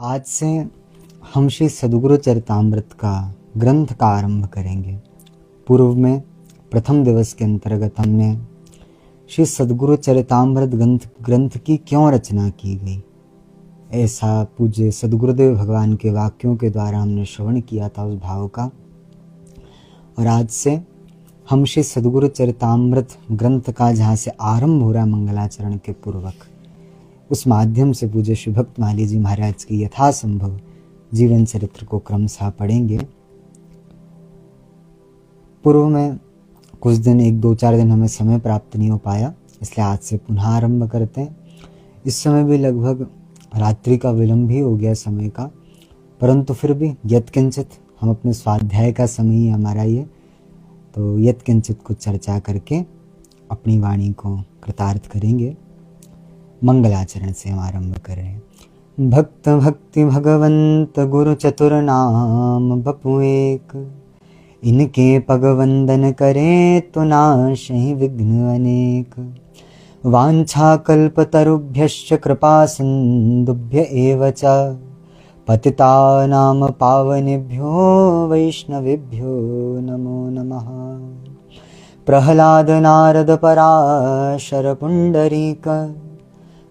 आज से हम श्री सद्गुरु चरितामृत का ग्रंथ का आरंभ करेंगे। पूर्व में प्रथम दिवस के अंतर्गत हमने श्री सद्गुरु चरितामृत ग्रंथ की क्यों रचना की गई, ऐसा पूज्य सद्गुरुदेव भगवान के वाक्यों के द्वारा हमने श्रवण किया था उस भाव का। और आज से हम श्री सद्गुरु चरितामृत ग्रंथ का जहाँ से आरंभ हो रहा है मंगलाचरण के पूर्वक, उस माध्यम से पूज्य श्री भक्त माली जी महाराज की यथासंभव जीवन चरित्र को क्रमशः पढ़ेंगे। पूर्व में कुछ दिन 1-2-4 दिन हमें समय प्राप्त नहीं हो पाया, इसलिए आज से पुनः आरंभ करते हैं। इस समय भी लगभग रात्रि का विलंब ही हो गया समय का, परंतु फिर भी यत्किंचित हम अपने स्वाध्याय का समय ही हमारा ये, तो यत्किंचित कुछ चर्चा करके अपनी वाणी को कृतार्थ करेंगे। मंगलाचरण से हम आरंभ कर रहे हैं। भक्त भक्ति भगवंत गुरु चतुर नाम बपु एक, इनके पग वंदन करे तो नाशहि विघ्न अनेक। वांछा कल्पतरुभ्यश्च कृपा सिंधुभ्य एव च, पतितानां पावनेभ्यो वैष्णवेभ्यो नमो नमः। प्रह्लाद नारद पराशर पुंडरीक,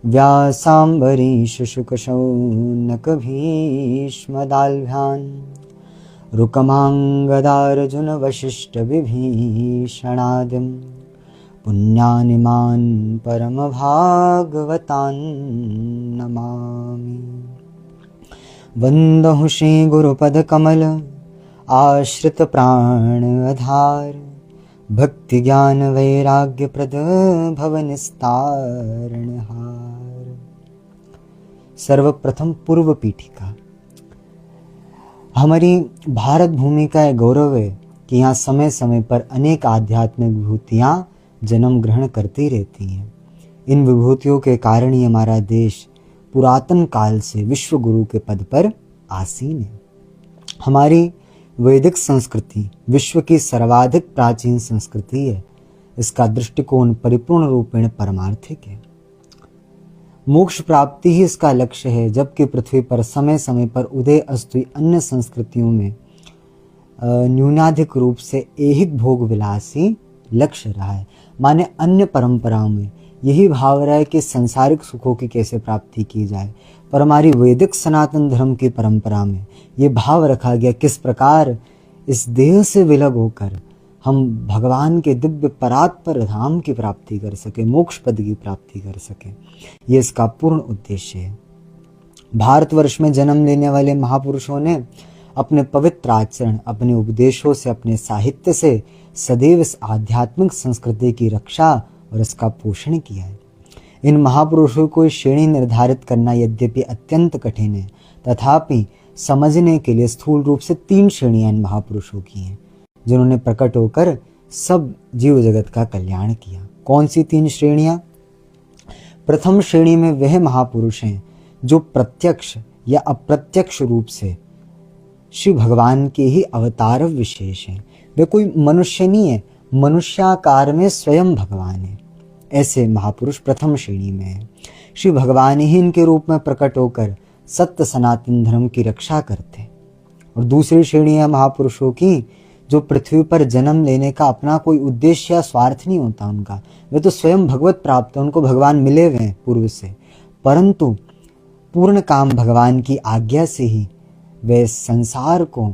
व्यासाम्बरीश शुक शौनक भीष्म दाल्भ्यान्, रुकमांगदार्जुन वशिष्ठ विभीषणादिं, पुण्यानिमान् परम भागवतान् नमामि। वंदहु श्री गुरुपद कमल आश्रित प्राण आधार, भक्ति ज्ञान वैराग्य प्रद भव निस्तारणहार। सर्वप्रथम पूर्व पीठिका। हमारी भारत भूमि का यह गौरव है कि यहाँ समय समय पर अनेक आध्यात्मिक विभूतियाँ जन्म ग्रहण करती रहती हैं। इन विभूतियों के कारण ही हमारा देश पुरातन काल से विश्व गुरु के पद पर आसीन है। हमारी वैदिक संस्कृति विश्व की सर्वाधिक प्राचीन संस्कृति है। इसका दृष्टिकोण परिपूर्ण रूपेण परमार्थिक है। मोक्ष प्राप्ति ही इसका लक्ष्य है, जबकि पृथ्वी पर समय समय पर उदय अस्त हुई अन्य संस्कृतियों में न्यूनाधिक रूप से ऐहिक भोग विलास ही लक्ष्य रहा है। माने अन्य परंपराओं में यही भाव रहा है कि सांसारिक सुखों की कैसे प्राप्ति की जाए, पर हमारी वैदिक सनातन धर्म की परंपरा में ये भाव रखा गया किस प्रकार इस देह से विलग होकर हम भगवान के दिव्य परात्पर धाम की प्राप्ति कर सके, मोक्ष पद की प्राप्ति कर सके। ये इसका पूर्ण उद्देश्य है। भारतवर्ष में जन्म लेने वाले महापुरुषों ने अपने पवित्र आचरण, अपने उपदेशों से, अपने साहित्य से सदैव इस आध्यात्मिक संस्कृति की रक्षा और इसका पोषण किया है। इन महापुरुषों को श्रेणी निर्धारित करना यद्यपि अत्यंत कठिन है, तथापि समझने के लिए स्थूल रूप से 3 श्रेणियां इन महापुरुषों की हैं, जिन्होंने प्रकट होकर सब जीव जगत का कल्याण किया। कौन सी 3 श्रेणियां? प्रथम श्रेणी में वह महापुरुष हैं जो प्रत्यक्ष या अप्रत्यक्ष रूप से श्री भगवान के ही अवतार विशेष हैं। वे कोई मनुष्य नहीं है, मनुष्याकार में स्वयं भगवान है। ऐसे महापुरुष प्रथम श्रेणी में है। श्री भगवान ही इनके रूप में प्रकट होकर सत्य सनातन धर्म की रक्षा करते। और दूसरी श्रेणी है महापुरुषों की जो पृथ्वी पर जन्म लेने का अपना कोई उद्देश्य या स्वार्थ नहीं होता उनका, वे तो स्वयं भगवत प्राप्त है, उनको भगवान मिले हुए हैं पूर्व से, परंतु पूर्ण काम भगवान की आज्ञा से ही वे संसार को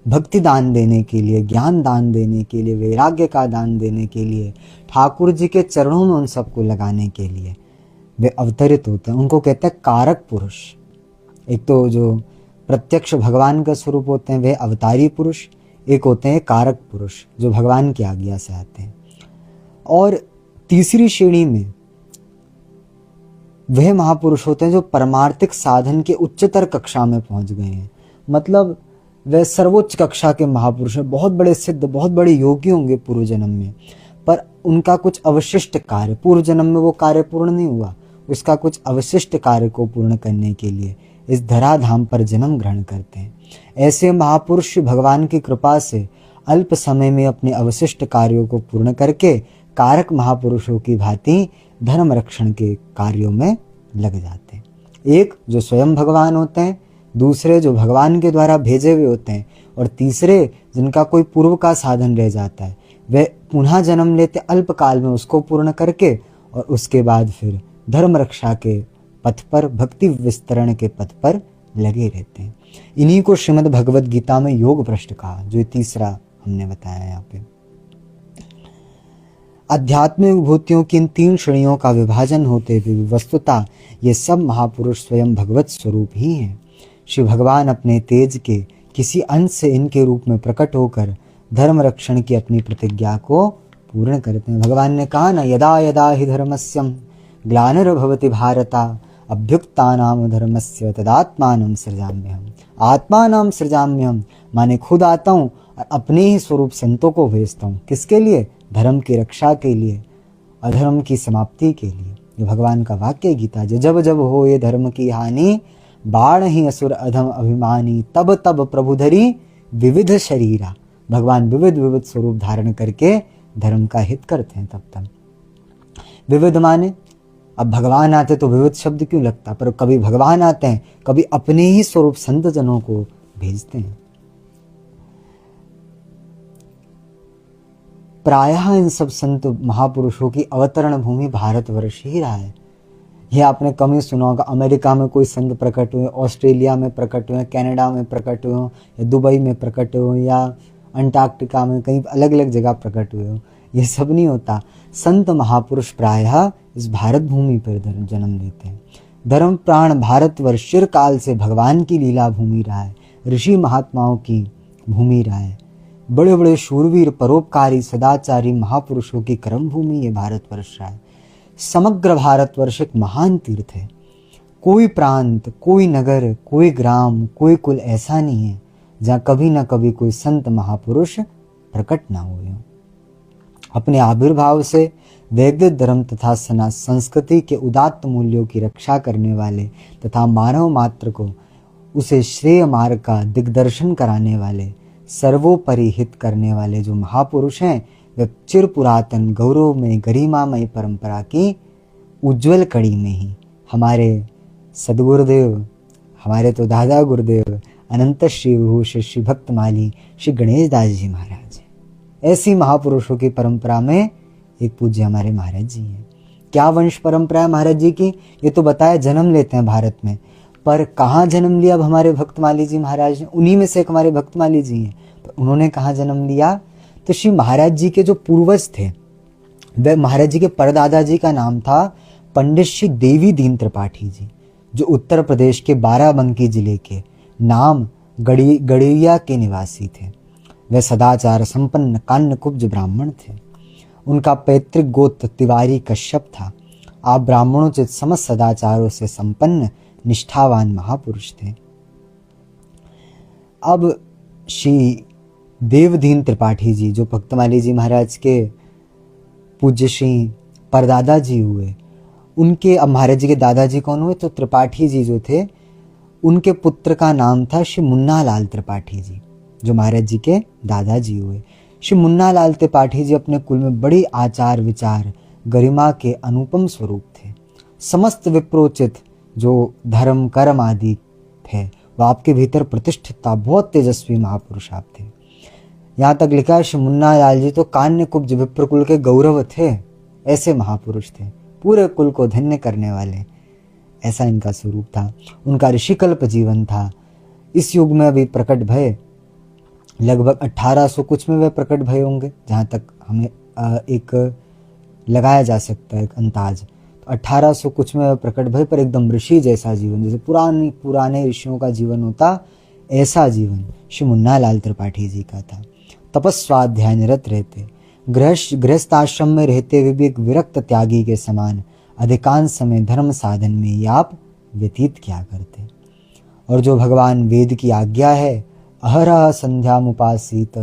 भक्ति दान देने के लिए, ज्ञान दान देने के लिए, वैराग्य का दान देने के लिए, ठाकुर जी के चरणों में उन सबको लगाने के लिए वे अवतरित होते हैं। उनको कहते हैं कारक पुरुष। एक तो जो प्रत्यक्ष भगवान का स्वरूप होते हैं वे अवतारी पुरुष, एक होते हैं कारक पुरुष जो भगवान की आज्ञा से आते हैं। और तीसरी श्रेणी में वह महापुरुष होते हैं जो परमार्थिक साधन के उच्चतर कक्षा में पहुंच गए हैं। मतलब वह सर्वोच्च कक्षा के महापुरुष हैं, बहुत बड़े सिद्ध, बहुत बड़े योगी होंगे पूर्व जन्म में, पर उनका कुछ अवशिष्ट कार्य, पूर्व जन्म में वो कार्य पूर्ण नहीं हुआ, उसका कुछ अवशिष्ट कार्य को पूर्ण करने के लिए इस धराधाम पर जन्म ग्रहण करते हैं। ऐसे महापुरुष भगवान की कृपा से अल्प समय में अपने अवशिष्ट कार्यों को पूर्ण करके कारक महापुरुषों की भांति धर्म रक्षण के कार्यों में लग जाते हैं। एक जो स्वयं भगवान होते हैं, दूसरे जो भगवान के द्वारा भेजे हुए होते हैं, और तीसरे जिनका कोई पूर्व का साधन रह जाता है, वे पुनः जन्म लेते अल्पकाल में उसको पूर्ण करके, और उसके बाद फिर धर्म रक्षा के पथ पर, भक्ति विस्तरण के पथ पर लगे रहते हैं। इन्हीं को श्रीमद् भगवद गीता में योग भ्रष्ट कहा, जो तीसरा हमने बताया यहाँ पे। आध्यात्मिक विभूतियों की इन 3 श्रेणियों का विभाजन होते हुए वस्तुतः ये सब महापुरुष स्वयं भगवत स्वरूप ही हैं। श्री भगवान अपने तेज के किसी अंश से इनके रूप में प्रकट होकर धर्म रक्षण की अपनी प्रतिज्ञा को पूर्ण करते हैं। भगवान ने कहा ना, यदा यदा हि धर्मस्यम ग्लानिर्भवति भारता अभ्युत्थानाम धर्मस्य तदात्मानं सृजाम्यहम्। आत्मानं सृजाम्यहम् माने खुद आता हूँ और अपने ही स्वरूप संतों को भेजता हूँ। किसके लिए? धर्म की रक्षा के लिए, अधर्म की समाप्ति के लिए। ये भगवान का वाक्य गीता, जब जब हो ये धर्म की हानि, बाण ही असुर अधम अभिमानी, तब तब प्रभु धरी विविध शरीरा। भगवान विविध विविध स्वरूप धारण करके धर्म का हित करते हैं। तब विविध माने, अब भगवान आते तो विविध शब्द क्यों लगता, पर कभी भगवान आते हैं, कभी अपने ही स्वरूप संत जनों को भेजते हैं। प्रायः इन सब संत महापुरुषों की अवतरण भूमि भारतवर्ष ही रहा है। यह आपने कम ही सुना होगा, अमेरिका में कोई संत प्रकट हुए, ऑस्ट्रेलिया में प्रकट हुए, कनाडा में प्रकट हुए हो, या दुबई में प्रकट हुए, या अंटार्कटिका में कहीं अलग अलग जगह प्रकट हुए हो। ये सब नहीं होता। संत महापुरुष प्रायः इस भारत भूमि पर जन्म लेते हैं। धर्म प्राण भारतवर्ष चिरकाल से भगवान की लीला भूमि रहा है, ऋषि महात्माओं की भूमि रहा है। बड़े बड़े शूरवीर, परोपकारी, सदाचारी महापुरुषों की कर्म भूमि ये भारतवर्ष रहा है। समग्र भारतवर्ष एक महान तीर्थ है। कोई प्रांत, कोई नगर, कोई ग्राम, कोई कुल ऐसा नहीं है जहाँ कभी न कभी कोई संत महापुरुष प्रकट ना हुए हों। अपने आविर्भाव से वैदिक धर्म तथा संस्कृति के उदात्त मूल्यों की रक्षा करने वाले तथा मानव मात्र को उसे श्रेय मार्ग का दिग्दर्शन कराने वाले, सर्वोपरि हित करने वाले जो महापुरुष हैं, वे चिर पुरातन गौरव में गरिमामय परंपरा की उज्जवल कड़ी में ही हमारे सदगुरुदेव, हमारे तो दादा गुरुदेव अनंत श्री विभूषण श्री भक्तमाली श्री गणेश दास जी महाराज हैं। ऐसी महापुरुषों की परंपरा में एक पूज्य हमारे महाराज जी हैं। क्या वंश परंपरा है महाराज जी की? ये तो बताया जन्म लेते हैं भारत में, पर कहाँ जन्म लिया अब हमारे भक्तमाली जी महाराज ने? उन्हीं में से एक हमारे भक्तमाली जी हैं। तो उन्होंने कहाँ जन्म लिया? तो श्री महाराज जी के जो पूर्वज थे, वह महाराज जी के परदादा जी का नाम था पंडित श्री देवी दीन त्रिपाठी जी, जो उत्तर प्रदेश के बाराबंकी जिले के नाम गड़िया के निवासी थे। वे सदाचार संपन्न कान्यकुब्ज ब्राह्मण थे। उनका पैतृक गोत्र तिवारी कश्यप था। आप ब्राह्मणोचित समस्त सदाचारों से संपन्न निष्ठावान महापुरुष थे। अब श्री देवदीन त्रिपाठी जी, जो भक्तमाली जी महाराज के पूज्य श्री परदादा जी हुए, उनके अब महाराज जी के दादाजी कौन हुए? तो त्रिपाठी जी जो थे, उनके पुत्र का नाम था श्री मुन्ना लाल त्रिपाठी जी, जो महाराज जी के दादाजी हुए। श्री मुन्ना लाल त्रिपाठी जी अपने कुल में बड़ी आचार विचार गरिमा के अनुपम स्वरूप थे। समस्त विप्रोचित जो धर्म कर्म आदि थे वह आपके भीतर प्रतिष्ठित था। बहुत तेजस्वी महापुरुष आप थे। यहाँ तक लिखा है श्री मुन्ना लाल जी तो कान्यकुब्ज विप्र कुल के गौरव थे। ऐसे महापुरुष थे, पूरे कुल को धन्य करने वाले, ऐसा इनका स्वरूप था। उनका ऋषिकल्प जीवन था। इस युग में अभी प्रकट भय लगभग 1800 कुछ में वे प्रकट भय होंगे, जहाँ तक हमें एक लगाया जा सकता है एक अंदाज। तो 1800 कुछ में वे प्रकट भय, पर एकदम ऋषि जैसा जीवन, जैसे पुराने ऋषियों का जीवन होता, ऐसा जीवन श्री मुन्ना लाल त्रिपाठी जी का था। तपस्वाध्याय निरत रहते, गृहस्थाश्रम में रहते हुए भी एक विरक्त त्यागी के समान अधिकांश समय धर्म साधन में ही आप व्यतीत किया करते। और जो भगवान वेद की आज्ञा है अहरह संध्या मुपासित,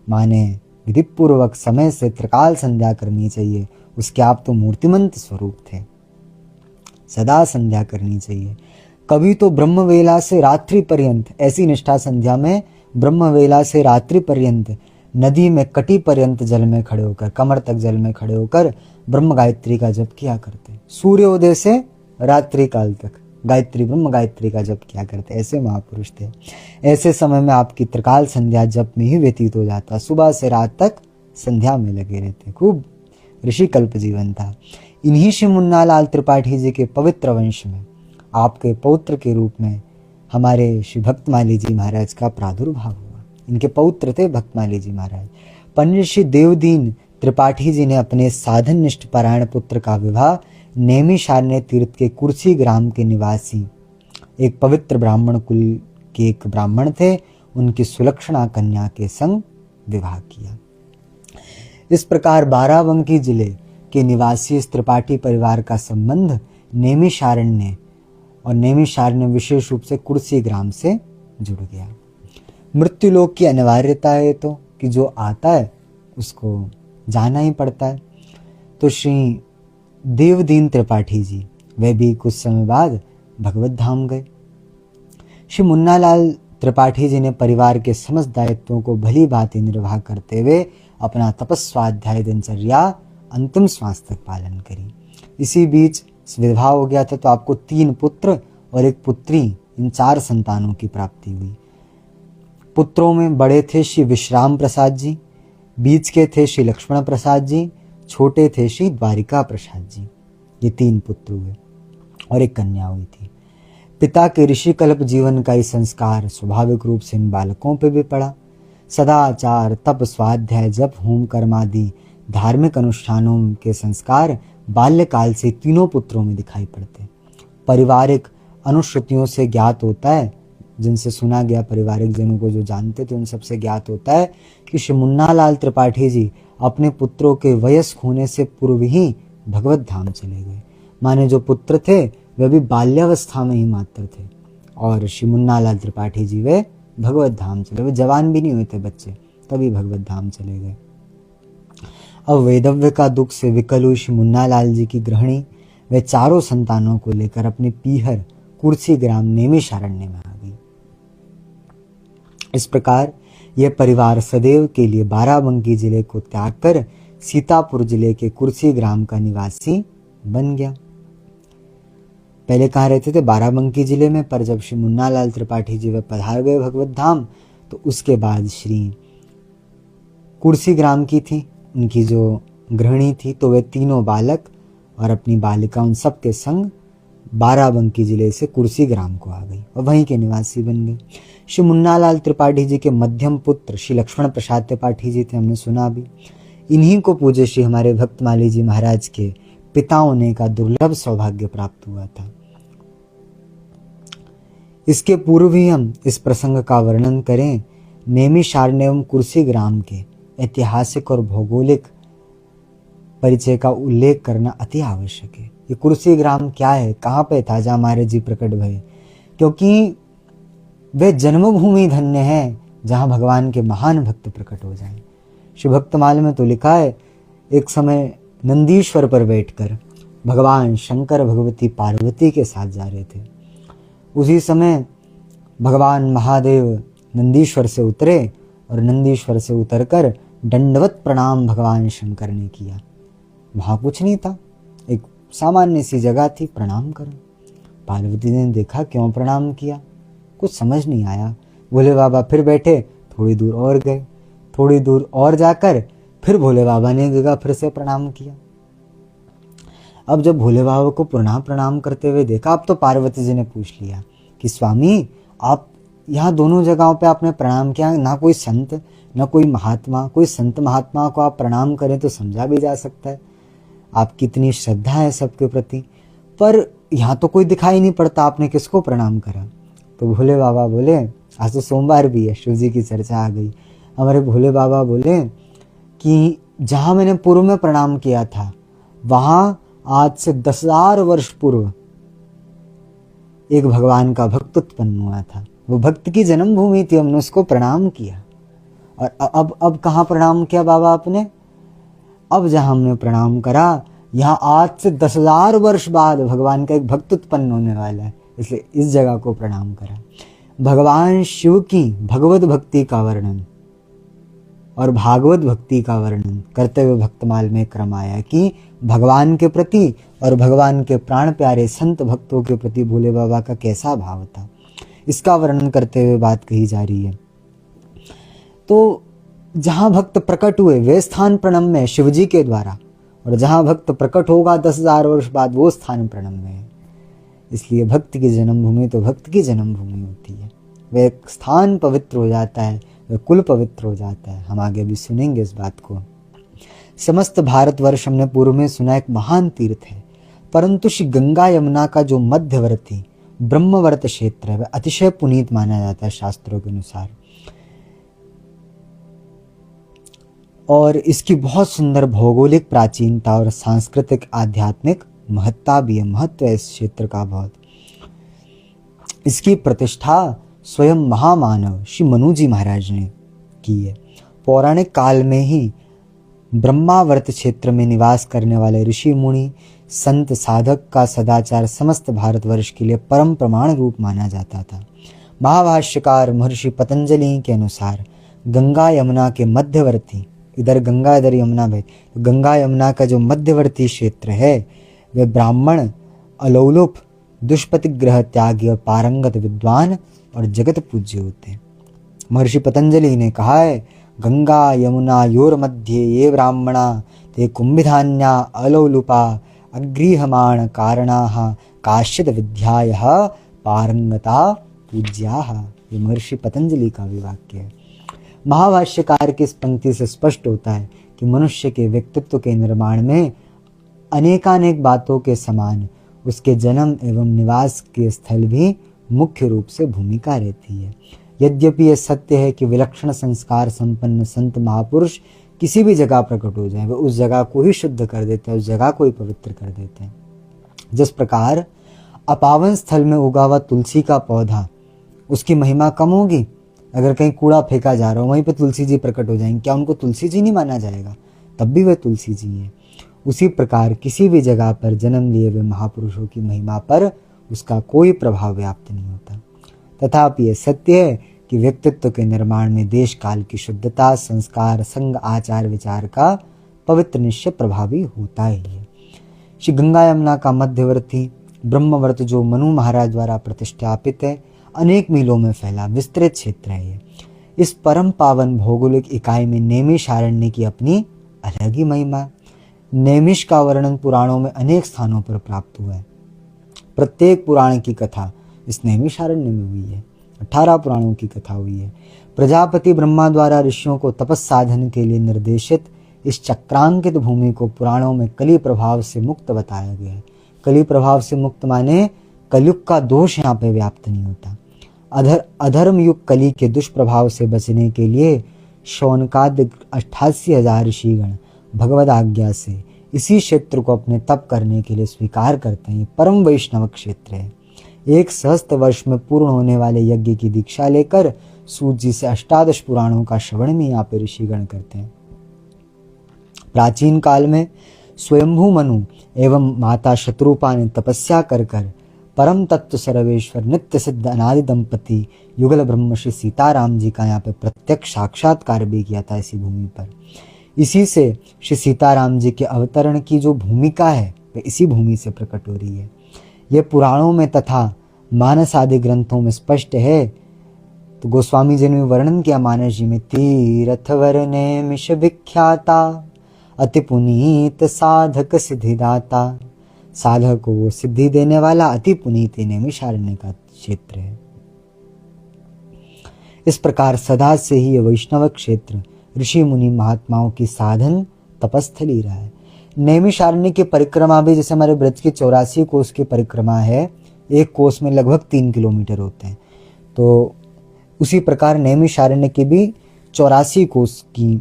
माने विधिपूर्वक समय से त्रिकाल संध्या करनी चाहिए, उसके आप तो मूर्तिमंत स्वरूप थे। सदा संध्या करनी चाहिए। कभी तो ब्रह्मवेला से रात्रि पर्यंत, ऐसी निष्ठा संध्या में ब्रह्मवेला से रात्रि पर्यंत नदी में कटी पर्यंत जल में खड़े होकर, कमर तक जल में खड़े होकर ब्रह्म गायत्री का जप किया करते। सूर्योदय से रात्रि काल तक गायत्री ब्रह्म गायत्री का जप किया करते, ऐसे महापुरुष थे। ऐसे समय में आपकी त्रिकाल संध्या जप में ही व्यतीत हो जाता, सुबह से रात तक संध्या में लगे रहते, खूब ऋषि कल्प जीवन था। इन्हीं श्री मुन्नालाल त्रिपाठी जी के पवित्र वंश में आपके पौत्र के रूप में हमारे श्री भक्तमाली जी महाराज का प्रादुर्भाव हुआ। इनके पौत्र थे भक्तमाली जी महाराज। पंडित श्री देवदीन त्रिपाठी जी ने अपने साधन निष्ठ पारायण पुत्र का विवाह नैमिषारण्य तीर्थ के कुर्सी ग्राम के निवासी एक पवित्र ब्राह्मण कुल के एक ब्राह्मण थे, उनकी सुलक्षणा कन्या के संग विवाह किया। इस प्रकार बाराबंकी जिले के निवासी इस त्रिपाठी परिवार का संबंध नैमिषारण्य और नैमिषारण्य विशेष रूप से कुर्सी ग्राम से जुड़ गया। मृत्युलोक की अनिवार्यता है तो कि जो आता है उसको जाना ही पड़ता है। तो श्री देवदीन त्रिपाठी जी वे भी कुछ समय बाद भगवत धाम गए। श्री मुन्नालाल त्रिपाठी जी ने परिवार के समस्त दायित्वों को भली भांति निर्वाह करते हुए अपना तपस्वाध्याय दिनचर्या अंतिम श्वास तक पालन करी। इसी बीच विवाह हो गया था तो आपको 3 पुत्र और 1 पुत्री, इन 4 संतानों की प्राप्ति हुई। पुत्रों में बड़े थे श्री विश्राम प्रसाद जी, बीच के थे श्री लक्ष्मण प्रसाद जी, छोटे थे श्री द्वारिका प्रसाद जी। ये 3 पुत्र हुए और 1 कन्या हुई थी। पिता के ऋषि कल्प जीवन का ही संस्कार स्वाभाविक रूप से इन बालकों पे भी पड़ा। सदाचार, तप, स्वाध्याय, जप, होम कर्म आदि धार्मिक अनुष्ठानों के संस्कार बाल्यकाल से तीनों पुत्रों में दिखाई पड़ते। पारिवारिक अनुश्रुतियों से ज्ञात होता है, जिनसे सुना गया, पारिवारिक जनों को जो जानते थे उन सबसे ज्ञात होता है कि श्री मुन्नालाल त्रिपाठी जी अपने पुत्रों के वयस्क होने से पूर्व ही भगवत धाम चले गए। माने जो पुत्र थे वे भी बाल्यावस्था में ही मात्र थे और श्री मुन्नालाल त्रिपाठी जी वे भगवत धाम चले, वे जवान भी नहीं हुए थे बच्चे, तभी भगवत धाम चले गए। अब वैधव्य का दुख से विकल हुई श्री मुन्नालाल जी की गृहिणी वे चारों संतानों को लेकर अपने पीहर कुर्सी ग्राम नैमिषारण्य में आ गई। इस प्रकार यह परिवार सदैव के लिए बाराबंकी जिले को त्याग कर सीतापुर जिले के कुर्सी ग्राम का निवासी बन गया। पहले कहाँ रहते थे? बाराबंकी जिले में, पर जब श्री मुन्नालाल त्रिपाठी जी वे पधार गए भगवत धाम तो उसके बाद श्री कुर्सी ग्राम की थी उनकी जो गृहिणी थी, तो वे तीनों बालक और अपनी बालिका उन सब के संग बाराबंकी जिले से कुर्सी ग्राम को आ गई और वहीं के निवासी बन गए। श्री मुन्नालाल त्रिपाठी जी के मध्यम पुत्र श्री लक्ष्मण प्रसाद त्रिपाठी जी थे, हमने सुना भी। इन्हीं को पूज्य श्री हमारे भक्तमाली जी महाराज के पिता होने का दुर्लभ सौभाग्य प्राप्त हुआ था। इसके पूर्व ही हम इस प्रसंग का वर्णन करें, नैमिषारण्य एवं कुर्सी ग्राम के ऐतिहासिक और भौगोलिक परिचय का उल्लेख करना अति आवश्यक है। ये कुर्सी ग्राम क्या है, कहाँ पे था जहाँ महाराज जी प्रकट भये? क्योंकि वे जन्मभूमि धन्य है जहाँ भगवान के महान भक्त प्रकट हो जाएं। श्री भक्तमाल में तो लिखा है, एक समय नंदीश्वर पर बैठकर भगवान शंकर भगवती पार्वती के साथ जा रहे थे। उसी समय भगवान महादेव नंदीश्वर से उतरे और नंदीश्वर से उतरकर दंडवत प्रणाम भगवान शंकर ने किया। वहाँ कुछ नहीं था, एक सामान्य सी जगह थी, प्रणाम करो। पार्वती ने देखा क्यों प्रणाम किया, कुछ समझ नहीं आया। भोले बाबा फिर बैठे, थोड़ी दूर और गए, थोड़ी दूर और जाकर फिर भोले बाबा ने जगह फिर से प्रणाम किया। अब जब भोले बाबा को पुनः प्रणाम करते हुए देखा, अब तो पार्वती जी ने पूछ लिया कि स्वामी आप यहाँ दोनों जगहों पे आपने प्रणाम किया, ना कोई संत ना कोई महात्मा, कोई संत महात्मा को आप प्रणाम करें तो समझा भी जा सकता है आपकी इतनी श्रद्धा है सबके प्रति, पर यहाँ तो कोई दिखाई नहीं पड़ता, आपने किसको प्रणाम करा? तो भोले बाबा बोले, आज तो सोमवार भी है, शिव जी की चर्चा आ गई। हमारे भोले बाबा बोले कि जहाँ मैंने पूर्व में प्रणाम किया था वहाँ आज से 10,000 वर्ष पूर्व एक भगवान का भक्त उत्पन्न हुआ था, वो भक्त की जन्मभूमि थी, हमने उसको प्रणाम किया। और अब कहाँ प्रणाम किया बाबा आपने? अब जहाँ हमने प्रणाम करा यहाँ आज से 10,000 वर्ष बाद भगवान का एक भक्त उत्पन्न होने वाला है, इसलिए इस जगह को प्रणाम करा। भगवान शिव की भगवत भक्ति का वर्णन और भागवत भक्ति का वर्णन करते हुए भक्तमाल में क्रम आया कि भगवान के प्रति और भगवान के प्राण प्यारे संत भक्तों के प्रति भोले बाबा का कैसा भाव था, इसका वर्णन करते हुए बात कही जा रही है। तो जहाँ भक्त प्रकट हुए वे स्थान प्रणम्य शिवजी के द्वारा, और जहाँ भक्त प्रकट होगा 10,000 वर्ष बाद वो स्थान प्रणम्य है। इसलिए भक्त की जन्मभूमि तो भक्त की जन्मभूमि होती है। वह स्थान पवित्र हो जाता है, वह कुल पवित्र हो जाता है। हम आगे भी सुनेंगे इस बात को। समस्त भारतवर्ष हमने पूर्व में सुना एक महान तीर्थ है, परंतु श्री गंगा यमुना का जो मध्यवर्ती ब्रह्मवर्त क्षेत्र है वह अतिशय पुनीत माना जाता है शास्त्रों के अनुसार, और इसकी बहुत सुंदर भौगोलिक प्राचीनता और सांस्कृतिक आध्यात्मिक महत्ता भी है। महत्व है इस क्षेत्र का बहुत। इसकी प्रतिष्ठा स्वयं महामानव श्री मनु जी महाराज ने की है। पौराणिक काल में ही ब्रह्मावर्त क्षेत्र में निवास करने वाले ऋषि मुनि संत साधक का सदाचार समस्त भारतवर्ष के लिए परम प्रमाण रूप माना जाता था। महाभाष्यकार महर्षि पतंजलि के अनुसार गंगा यमुना के मध्यवर्ती, इधर गंगा इधर यमुना में, तो गंगा यमुना का जो मध्यवर्ती क्षेत्र है वह ब्राह्मण, अलौलुप, दुष्पतिग्रह त्यागी और पारंगत विद्वान और जगत पूज्य होते हैं। महर्षि पतंजलि ने कहा है, गंगा यमुना योर मध्य ये ब्राह्मणा ते कुंभिधान्या अलौलुपा अग्रीहमाण कारणाः काश्यद विद्यायः पारंगता पूज्याः। ये महर्षि पतंजलि का भी वाक्य है। महाभाष्यकार की इस पंक्ति से स्पष्ट होता है कि मनुष्य के व्यक्तित्व के निर्माण में अनेकानेक बातों के समान उसके जन्म एवं निवास के स्थल भी मुख्य रूप से भूमिका रहती है। यद्यपि यह सत्य है कि विलक्षण संस्कार संपन्न संत महापुरुष किसी भी जगह प्रकट हो जाए, वे उस जगह को ही शुद्ध कर देते हैं, उस जगह को ही पवित्र कर देते हैं। जिस प्रकार अपावन स्थल में उगा हुआ तुलसी का पौधा, उसकी महिमा कम होगी। अगर कहीं कूड़ा फेंका जा रहा हो वहीं पे तुलसी जी प्रकट हो जाएंगे, क्या उनको तुलसी जी नहीं माना जाएगा? तब भी वे तुलसी जी हैं। उसी प्रकार किसी भी जगह पर जन्म लिए हुए महापुरुषों की महिमा पर उसका कोई प्रभाव व्याप्त नहीं होता। तथापि यह सत्य है कि व्यक्तित्व के निर्माण में देश काल की शुद्धता, संस्कार, संग, आचार विचार का पवित्र निश्चय प्रभावी होता ही है। श्री गंगा यमुना का मध्यवर्ती ब्रह्मवर्त जो मनु महाराज द्वारा प्रतिष्ठापित है, अनेक मीलों में फैला विस्तृत क्षेत्र है। ये इस परम पावन भौगोलिक इकाई में नैमिषारण्य की अपनी अलग ही महिमा। नैमिष का वर्णन पुराणों में अनेक स्थानों पर प्राप्त हुआ है। प्रत्येक पुराण की कथा इस नैमिषारण्य में हुई है। 18 पुराणों की कथा हुई है। प्रजापति ब्रह्मा द्वारा ऋषियों को तपस साधन के लिए निर्देशित इस चक्रांकित भूमि को पुराणों में कली प्रभाव से मुक्त बताया गया है। कली प्रभाव से मुक्त माने कलयुग का दोष यहाँ पे व्याप्त नहीं होता। अधर्म युग कली के दुष्प्रभाव से बचने के लिए शौनकादि 88,000 ऋषिगण भगवद आज्ञा से इसी क्षेत्र को अपने तप करने के लिए स्वीकार करते हैं। परम वैष्णव क्षेत्र है। एक सहस्त्र वर्ष में पूर्ण होने वाले यज्ञ की दीक्षा लेकर सूत जी से 18 पुराणों का श्रवण भी यहाँ पे ऋषिगण करते हैं। प्राचीन काल में स्वयंभू मनु एवं माता शत्रुपा ने तपस्या कर परम तत्व सर्वेश्वर नित्य सिद्ध अनादि दंपति युगल ब्रह्म श्री सीताराम जी का यहाँ पे प्रत्यक्ष साक्षात्कार भी किया था इसी भूमि पर। इसी से श्री सीताराम जी के अवतरण की जो भूमिका है वह इसी भूमि से प्रकट हो रही है। यह पुराणों में तथा मानस आदि ग्रंथों में स्पष्ट है। तो गोस्वामी जी ने वर्णन किया मानस जी में, तीर्थवर नैमिष विख्याता अति पुनीत साधक सिद्धिदाता। साधक को वो सिद्धि देने वाला अति पुनीत नैमिषारण्य का क्षेत्र है। इस प्रकार सदा से ही यह वैष्णव क्षेत्र ऋषि मुनि महात्माओं की साधन तपस्थली रहा है। नैमिषारण्य की परिक्रमा भी जैसे हमारे ब्रज की 84 कोस की परिक्रमा है, एक कोस में लगभग 3 किलोमीटर होते हैं, तो उसी प्रकार नैमिषारण्य की भी 84 कोस की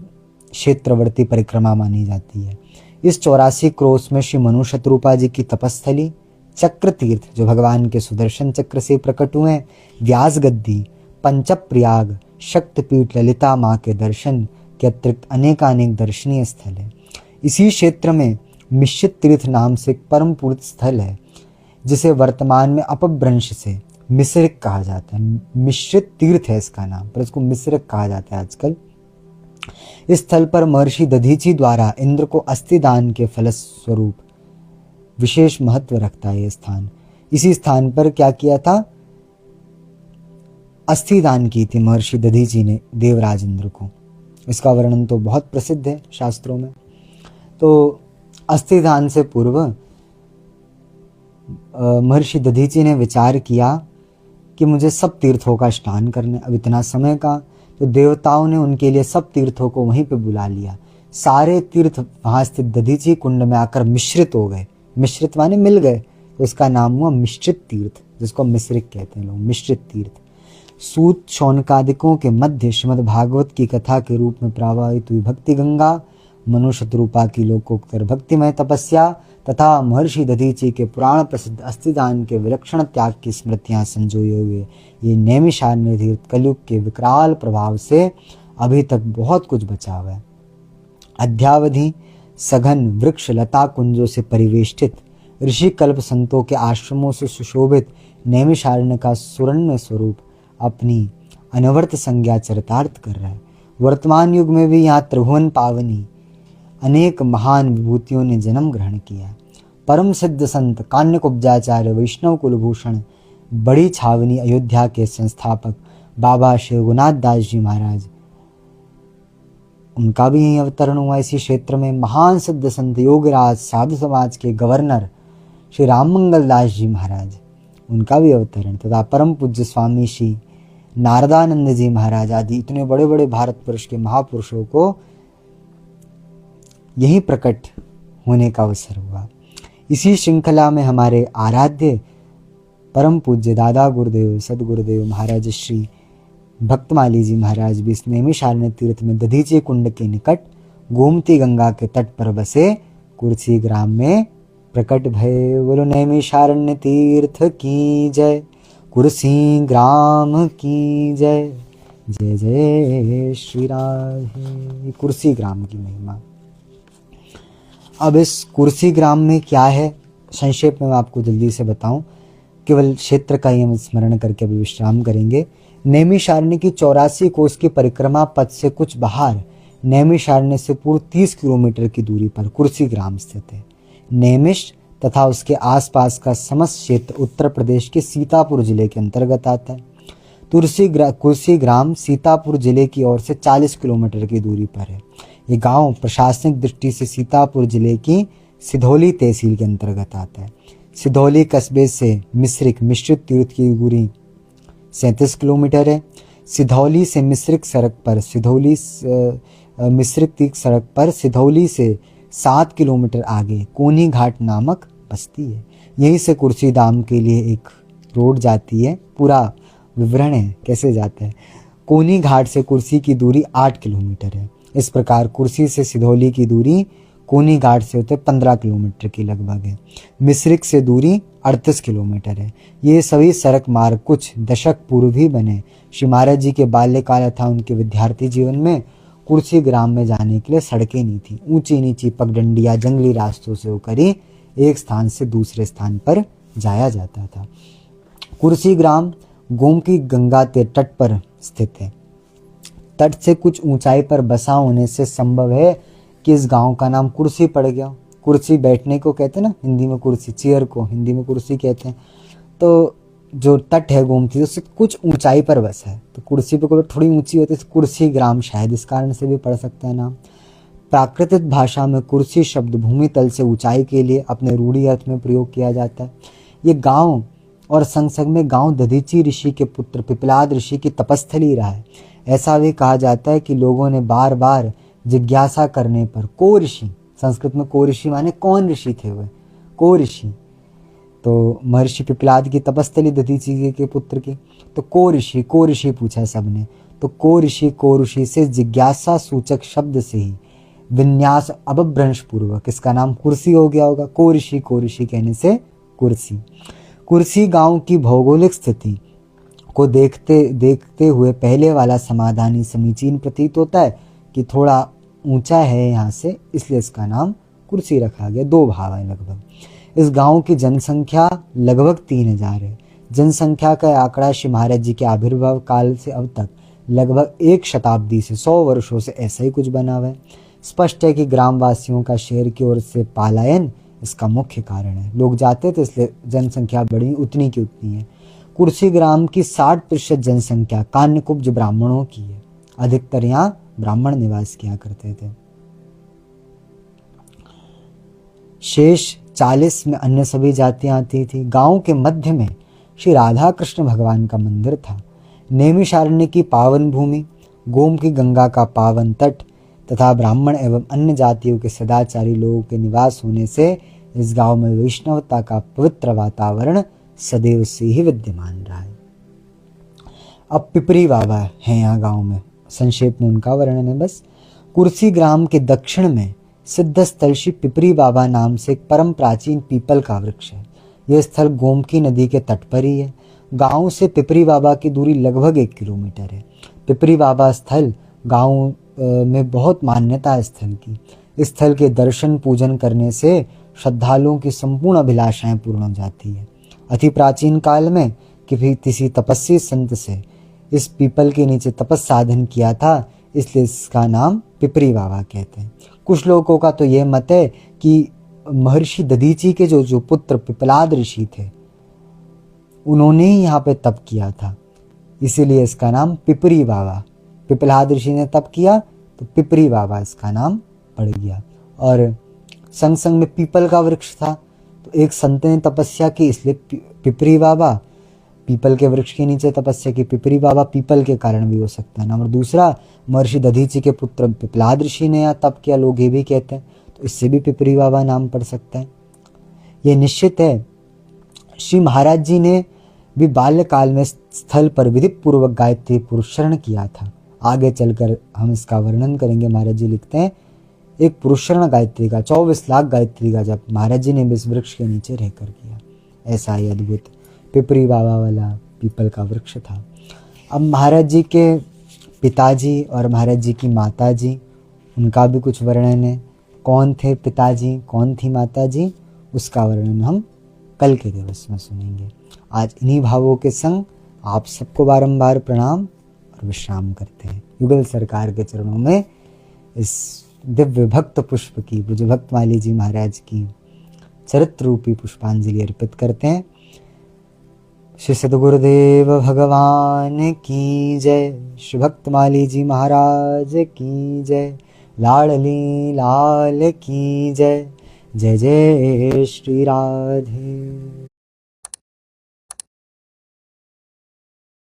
क्षेत्रवर्ती परिक्रमा मानी जाती है। इस 84 क्रोस में श्री मनु शत्रुपा जी की तपस्थली, चक्र तीर्थ जो भगवान के सुदर्शन चक्र से प्रकट हुए, व्यास गद्दी, पंचप्रयाग, शक्तिपीठ, ललिता माँ के दर्शन के अतिरिक्त अनेकानेक दर्शनीय स्थल है। इसी क्षेत्र में मिश्रित तीर्थ नाम से एक परम पूर्ण स्थल है जिसे वर्तमान में अपभ्रंश से मिश्रिक कहा जाता है। मिश्रित तीर्थ है इसका नाम, पर इसको मिश्रिक कहा जाता है आजकल। इस स्थल पर महर्षि दधीची द्वारा इंद्र को अस्थि दान के फलस्वरूप विशेष महत्व रखता है। यह स्थान, इसी स्थान पर क्या किया था, अस्थि दान की थी महर्षि दधीची ने देवराज इंद्र को। इसका वर्णन तो बहुत प्रसिद्ध है शास्त्रों में। तो अस्थि दान से पूर्व महर्षि दधीची ने विचार किया कि मुझे सब तीर्थों का स्नान करने, अब इतना समय का, तो देवताओं ने उनके लिए सब तीर्थों को वहीं पे बुला लिया। सारे तीर्थ वहां स्थित दधीची कुंड में आकर मिश्रित हो गए। मिश्रित माने मिल गए, तो इसका नाम हुआ मिश्रित तीर्थ, जिसको मिश्रिक कहते हैं लोग, मिश्रित तीर्थ। सूत शौनकादिकों के मध्य श्रीमद् भागवत की कथा के रूप में प्रवाहित हुई भक्ति गंगा, मनुष्य रूपा की लोकोत्तर भक्तिमय तपस्या तथा महर्षि दधीची के पुराण प्रसिद्ध अस्थिदान के विलक्षण त्याग की स्मृतियां संजोए हुए ये नैमिषारण्य तीर्थ कलयुग के विकराल प्रभाव से अभी तक बहुत कुछ बचा हुआ है। अद्यावधि सघन वृक्ष लता कुंजों से परिवेष्टित ऋषि कल्प संतों के आश्रमों से सुशोभित नैमिषारण्य का सुवर्ण स्वरूप अपनी अनवर्त संज्ञा चरितार्थ कर रहा है। वर्तमान युग में भी यहाँ त्रिभुवन पावनी अनेक महान विभूतियों ने जन्म ग्रहण किया। परम सिद्ध संत कान्यकुब्जाचार्य वैष्णव कुलभूषण बड़ी छावनी अयोध्या के संस्थापक बाबा श्री रघुनाथ दास जी महाराज, उनका भी यही अवतरण हुआ इसी क्षेत्र में। महान सिद्ध संत योगराज साधु समाज के गवर्नर श्री राममंगल दास जी महाराज, उनका भी अवतरण, तथा परम पूज्य स्वामी श्री नारदानंद जी महाराज आदि इतने बड़े बड़े भारत वर्ष के महापुरुषों को यही प्रकट होने का अवसर हुआ। इसी श्रृंखला में हमारे आराध्य परम पूज्य दादा गुरुदेव सदगुरुदेव महाराज श्री भक्तमाली जी महाराज भी इस नैमिषारण्य तीर्थ में दधीची कुंड के निकट गोमती गंगा के तट पर बसे कुर्सी ग्राम में प्रकट भय। बोलो नैमिषारण्य तीर्थ की जय, कुर्सी ग्राम की जय, जय जय श्री राधे। कुर्सी ग्राम की महिमा। अब इस कुर्सी ग्राम में क्या है, संक्षेप में मैं आपको जल्दी से बताऊं, केवल क्षेत्र का ही हम स्मरण करके अभी विश्राम करेंगे। नैमिषारण्य की 84 कोस की परिक्रमा पथ से कुछ बाहर नैमिषारण्य से पूर्व 30 किलोमीटर की दूरी पर कुर्सी ग्राम स्थित है। नैमिष तथा उसके आसपास का समस्त क्षेत्र उत्तर प्रदेश के सीतापुर जिले के अंतर्गत आता है। कुर्सी ग्राम सीतापुर जिले की ओर से 40 किलोमीटर की दूरी पर है। ये गांव प्रशासनिक दृष्टि से सीतापुर जिले की सिधौली तहसील के अंतर्गत आता है। सिधौली कस्बे से मिश्रित तीर्थ की दूरी 37 किलोमीटर है। सिधौली से मिश्रित सड़क पर सिधौली से 7 किलोमीटर आगे कोनी घाट नामक बस्ती है। यहीं से कुर्सी धाम के लिए एक रोड जाती है। पूरा विवरण है कैसे जाता है। कोनी घाट से कुर्सी की दूरी 8 किलोमीटर है। इस प्रकार कुर्सी से सिधौली की दूरी कोनी घाट से होते 15 किलोमीटर की लगभग है। मिश्रिक से दूरी 38 किलोमीटर है। ये सभी सड़क मार्ग कुछ दशक पूर्व ही बने। श्री महाराज जी के बाल्यकाल तथा उनके विद्यार्थी जीवन में कुर्सी ग्राम में जाने के लिए सड़कें नहीं थी। ऊंची नीची पगडंडियां जंगली रास्तों से होकर ही एक स्थान से दूसरे स्थान पर जाया जाता था। कुर्सी ग्राम गोमती गंगा के तट पर स्थित है। तट से कुछ ऊंचाई पर बसा होने से संभव है कि इस गांव का नाम कुर्सी पड़ गया। कुर्सी बैठने को कहते हैं ना, हिंदी में कुर्सी, चेयर को हिंदी में कुर्सी कहते हैं। तो जो तट है गोमती उससे कुछ ऊंचाई पर बसा है, तो कुर्सी पे कोई थोड़ी ऊंची होती है, कुर्सी ग्राम शायद इस कारण से भी पड़ सकता है नाम। प्राकृतिक भाषा में कुर्सी शब्द भूमि तल से ऊंचाई के लिए अपने रूढ़ी अर्थ में प्रयोग किया जाता है। ये गांव और संग में गांव दधीची ऋषि के पुत्र पिपलाद ऋषि की तपस्थली रहा है। ऐसा भी कहा जाता है कि लोगों ने बार बार जिज्ञासा करने पर को ऋषि, संस्कृत में को ऋषि माने कौन ऋषि थे वह, को ऋषि, तो महर्षि पिपलाद की तपस्थली दधीची के पुत्र की, तो को ऋषि पूछा सबने। तो को ऋषि से जिज्ञासा सूचक शब्द से ही विन्यास अपभ्रंश पूर्वक इसका नाम कुर्सी हो गया होगा। को ऋषि कहने से कुर्सी। कुर्सी गांव की भौगोलिक स्थिति को देखते हुए पहले वाला समाधान ही समीचीन प्रतीत होता है कि थोड़ा ऊंचा है यहाँ से, इसलिए इसका नाम कुर्सी रखा गया। 2 भाव है लगभग। इस गांव की जनसंख्या लगभग 3000 है। जनसंख्या का आंकड़ा श्री महाराज जी के आविर्भाव काल से अब तक लगभग 1 शताब्दी से 100 वर्षों से ऐसा ही कुछ बना हुआ है। स्पष्ट है कि ग्रामवासियों का शहर की ओर से पलायन इसका मुख्य कारण है। लोग जाते थे इसलिए जनसंख्या बढ़ी उतनी की उतनी है। कुर्सी ग्राम की 60% जनसंख्या कान्यकुब्ज ब्राह्मणों की है। अधिकतर यहाँ ब्राह्मण निवास किया करते थे। शेष 40 में अन्य सभी जातियां आती थी। गांव के मध्य में श्री राधा कृष्ण भगवान का मंदिर था। नैमिषारण्य की पावन भूमि, गोम की गंगा का पावन तट तथा ब्राह्मण एवं अन्य जातियों के सदाचारी लोगों के निवास होने से इस गांव में वैष्णवता का पवित्र वातावरण सदैव से ही विद्यमान रहा है। अब पिपरी बाबा है यहाँ गांव में, संक्षेप में उनका वर्णन है बस। कुर्सी ग्राम के दक्षिण में सिद्ध स्थल श्री पिपरी बाबा नाम से एक परम प्राचीन पीपल का वृक्ष है। यह स्थल गोमती नदी के तट पर ही है। गांव से पिपरी बाबा की दूरी लगभग 1 किलोमीटर है। पिपरी बाबा स्थल गांव में बहुत मान्यता है स्थल की। इस स्थल के दर्शन पूजन करने से श्रद्धालुओं की संपूर्ण अभिलाषाएं पूर्ण हो जाती है। अति प्राचीन काल में किसी तपस्वी संत से इस पीपल के नीचे तपस साधन किया था, इसलिए इसका नाम पिपरी बाबा कहते हैं। कुछ लोगों का तो यह मत है कि महर्षि दधीची के जो पुत्र पिपलाद ऋषि थे, उन्होंने ही यहाँ पे तप किया था, इसीलिए इसका नाम पिपरी बाबा। पिपलाद ऋषि ने तप किया तो पिपरी बाबा इसका नाम पड़ गया। और संग संग में पीपल का वृक्ष था, तो एक संत ने तपस्या की, इसलिए पिपरी बाबा। पीपल के वृक्ष के नीचे तपस्या की, पिपरी बाबा पीपल के कारण भी हो सकता है नाम। और दूसरा, महर्षि दधीची के पुत्र पिपलाद ऋषि ने यहाँ तप किया, लोग ये भी कहते हैं, तो इससे भी पिपरी बाबा नाम पड़ सकता है। ये निश्चित है। श्री महाराज जी ने भी बाल्यकाल में स्थल पर विधि पूर्वक गायत्री पुरुषरण किया था। आगे चलकर हम इसका वर्णन करेंगे। महाराज जी लिखते हैं, एक पुरुषरण गायत्री का 24 लाख गायत्री का जब महाराज जी ने इस वृक्ष के नीचे रहकर किया। ऐसा ही अद्भुत पिपरी बाबा वाला पीपल का वृक्ष था। अब महाराज जी के पिताजी और महाराज जी की माताजी, उनका भी कुछ वर्णन है। कौन थे पिताजी, कौन थी माताजी, उसका वर्णन हम कल के दिवस में सुनेंगे। आज इन्हीं भावों के संग आप सबको बारंबार प्रणाम और विश्राम करते हैं। युगल सरकार के चरणों में इस दिव्य भक्त पुष्प की, ब्रज भक्तमाली जी महाराज की चरित्र रूपी पुष्पांजलि अर्पित करते हैं। श्री सद्गुरुदेव भगवान की जय। श्री भक्तमाली जी महाराज की जय। लाडली लाल की जय। जय जय श्री राधे।